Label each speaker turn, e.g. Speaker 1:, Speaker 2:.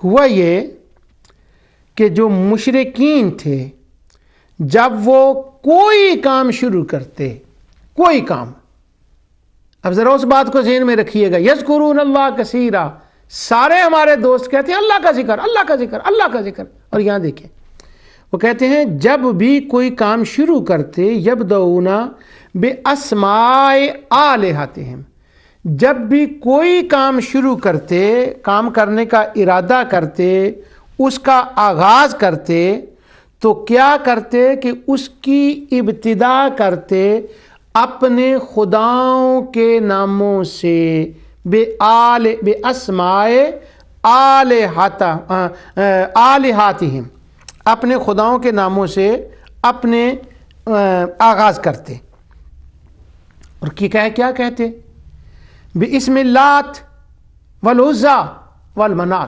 Speaker 1: हुआ ये कि जो मुशरिकीन थे, जब वो कोई काम शुरू करते, कोई काम, अब ज़रा उस बात को ज़हन में रखिएगा, यज़कुरून अल्लाह कसीरा, सारे हमारे दोस्त कहते हैं अल्लाह का जिक्र, अल्लाह का जिक्र, अल्लाह का जिक्र। और यहाँ देखें, वो कहते हैं जब भी कोई काम शुरू करते, यबदऊना बिअस्माए आलिहतिहिम, जब भी कोई काम शुरू करते, काम करने का इरादा करते, उसका आगाज़ करते, तो क्या करते कि उसकी इब्तिदा करते अपने खुदाओं के नामों से, बेअस्माए आलिहातिहिम, अपने खुदाओं के नामों से अपने आगाज़ करते। और क्या कहते, बिस्मिल्लात वल उज़्ज़ा वल मनात,